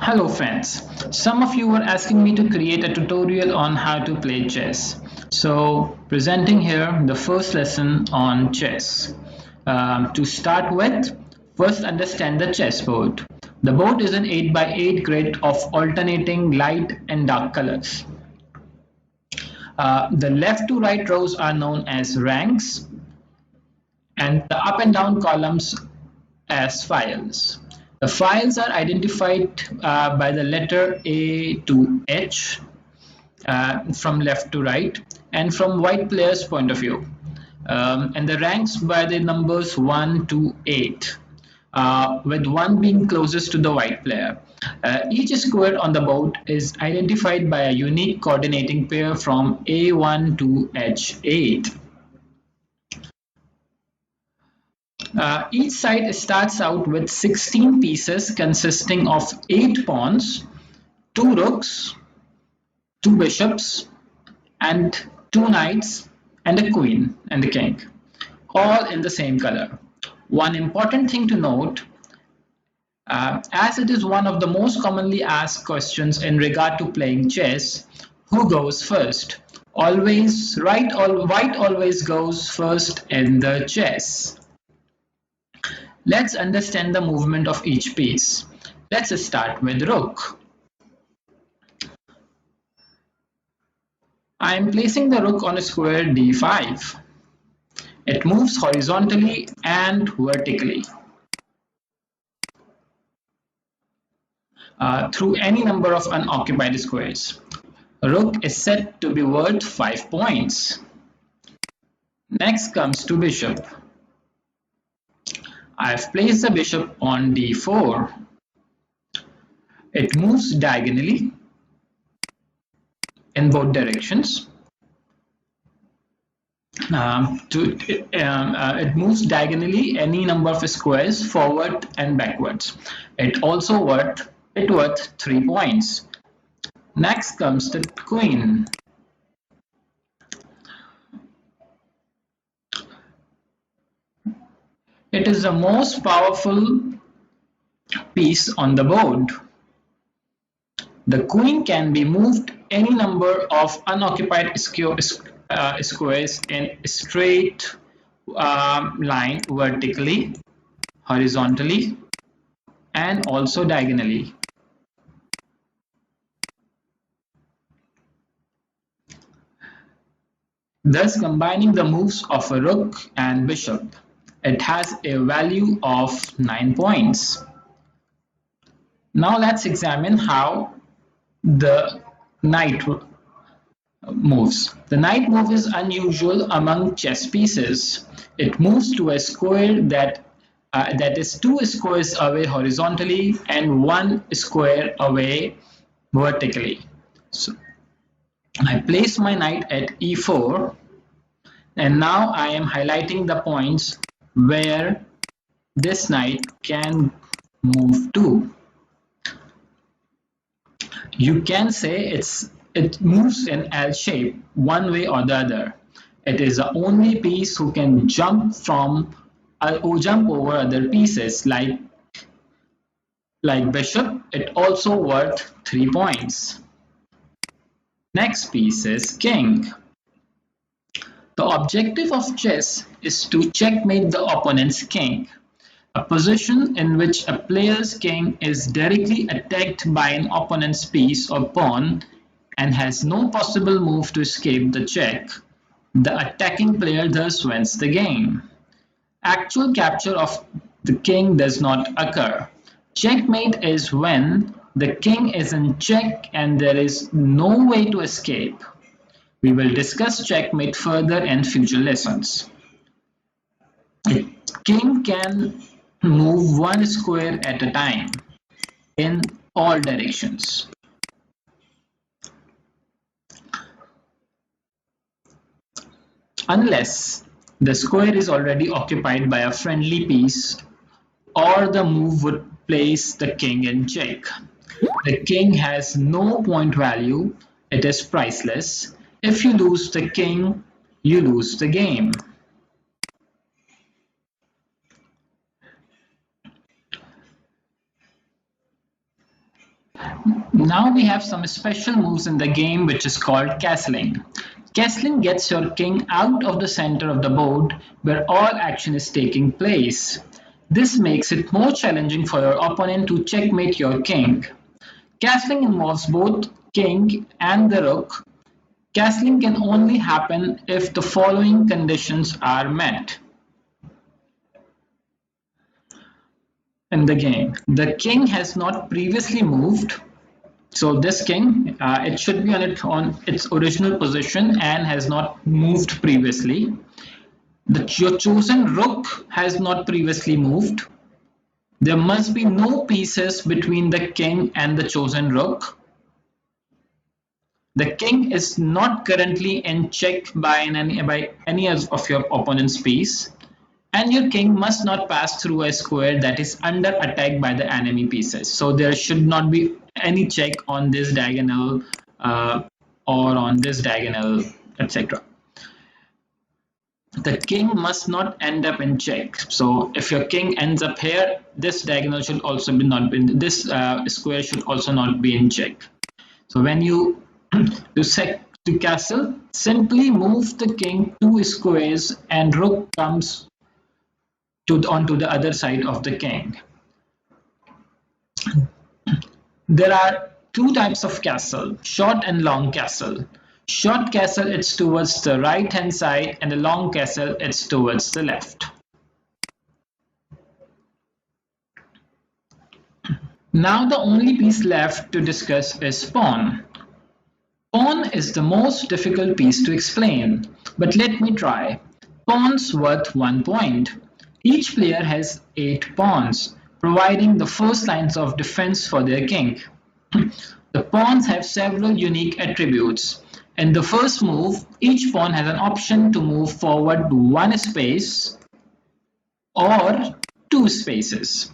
Hello friends, some of you were asking me to create a tutorial on how to play chess. So presenting here the first lesson on chess. To start with, first understand the chessboard. The board is an 8 by 8 grid of alternating light and dark colors. The left to right rows are known as ranks and the up and down columns as files. The files are identified by the letter A to H from left to right and from white player's point of view. And the ranks by the numbers 1 to 8, with 1 being closest to the white player. Each square on the board is identified by a unique coordinating pair from A1 to H8. Each side starts out with 16 pieces consisting of 8 pawns, 2 rooks, 2 bishops, and 2 knights, and a queen and a king, all in the same color. One important thing to note, as it is one of the most commonly asked questions in regard to playing chess, who goes first? Always, white always goes first in the chess. Let's understand the movement of each piece. Let's start with rook. I am placing the rook on a square d5. It moves horizontally and vertically through any number of unoccupied squares. Rook is said to be worth 5 points. Next comes to bishop. I have placed the bishop on d4. It moves diagonally in both directions. It moves diagonally any number of squares forward and backwards. It also worth 3 points. Next comes the queen. It is the most powerful piece on the board. The queen can be moved any number of unoccupied squares in a straight line vertically, horizontally, and also diagonally. Thus combining the moves of a rook and bishop, it has a value of 9 points. Now let's examine how the knight moves. The knight move is unusual among chess pieces. It moves to a square that is 2 squares away horizontally and 1 square away vertically. So I place my knight at e4, and now I am highlighting the points where this knight can move to. You can say it moves in L shape one way or the other. It is the only piece who can jump over other pieces like bishop. It also worth 3 points. Next piece is king. The objective of chess is to checkmate the opponent's king, a position in which a player's king is directly attacked by an opponent's piece or pawn and has no possible move to escape the check. The attacking player thus wins the game. Actual capture of the king does not occur. Checkmate is when the king is in check and there is no way to escape. We will discuss checkmate further in future lessons. The king can move 1 square at a time in all directions. Unless the square is already occupied by a friendly piece or the move would place the king in check. The king has no point value, it is priceless. If you lose the king, you lose the game. Now we have some special moves in the game which is called castling. Castling gets your king out of the center of the board where all action is taking place. This makes it more challenging for your opponent to checkmate your king. Castling involves both king and the rook. Castling can only happen if the following conditions are met. In the game, the king has not previously moved. So this king, it should be on its original position and has not moved previously. Your chosen rook has not previously moved. There must be no pieces between the king and the chosen rook. The king is not currently in check by any of your opponent's piece. And your king must not pass through a square that is under attack by the enemy pieces. So there should not be any check on this diagonal or on this diagonal, etc. The king must not end up in check. So if your king ends up here, this diagonal should also be not in this square should also not be in check. So when you to castle, simply move the king 2 squares and rook comes onto the other side of the king. There are two types of castle, short and long castle. Short castle, it's towards the right hand side, and the long castle, it's towards the left. Now the only piece left to discuss is pawn. Pawn is the most difficult piece to explain, but let me try. Pawn's worth 1 point. Each player has 8 pawns, providing the first lines of defense for their king. The pawns have several unique attributes. In the first move, each pawn has an option to move forward 1 space or 2 spaces.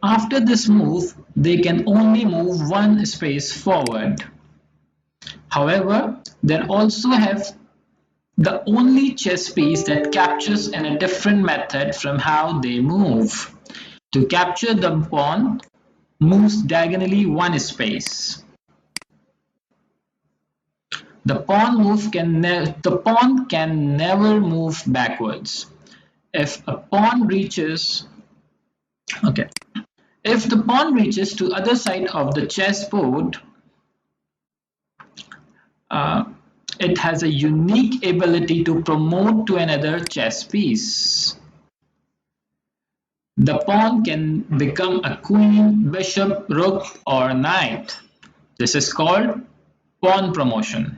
After this move, they can only move 1 space forward. However, they also have the only chess piece that captures in a different method from how they move. To capture, the pawn moves diagonally 1 space. The pawn can never move backwards. If the pawn reaches to other side of the chessboard, it has a unique ability to promote to another chess piece. The pawn can become a queen, bishop, rook, or knight. This is called pawn promotion.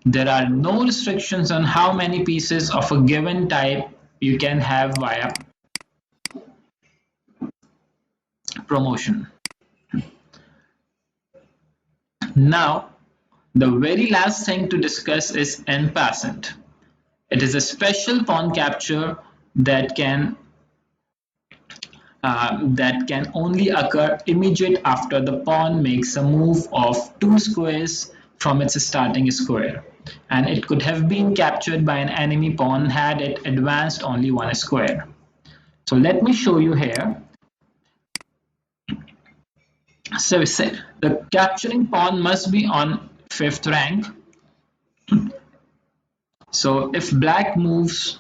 There are no restrictions on how many pieces of a given type you can have via promotion. Now, the very last thing to discuss is en-passant. It is a special pawn capture that can only occur immediate after the pawn makes a move of 2 squares from its starting square, and it could have been captured by an enemy pawn had it advanced only 1 square. So let me show you here. So we said the capturing pawn must be on 5th rank. So if black moves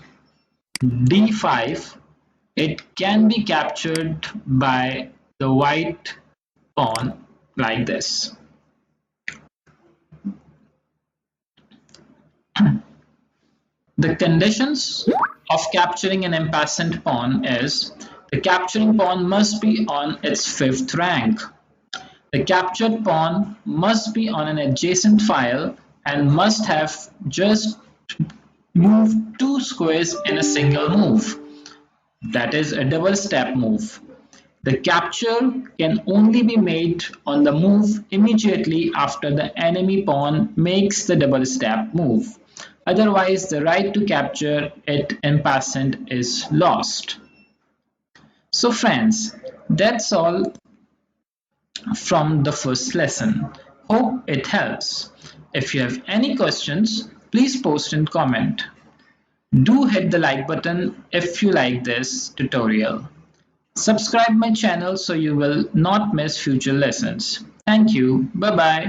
d5, it can be captured by the white pawn like this. The conditions of capturing an en-passant pawn is the capturing pawn must be on its 5th rank. The captured pawn must be on an adjacent file and must have just moved 2 squares in a single move. That is a double step move. The capture can only be made on the move immediately after the enemy pawn makes the double step move. Otherwise, the right to capture it en-passant is lost. So friends, that's all from the first lesson. Hope it helps. If you have any questions, please post and comment. Do hit the like button if you like this tutorial. Subscribe my channel so you will not miss future lessons. Thank you. Bye bye.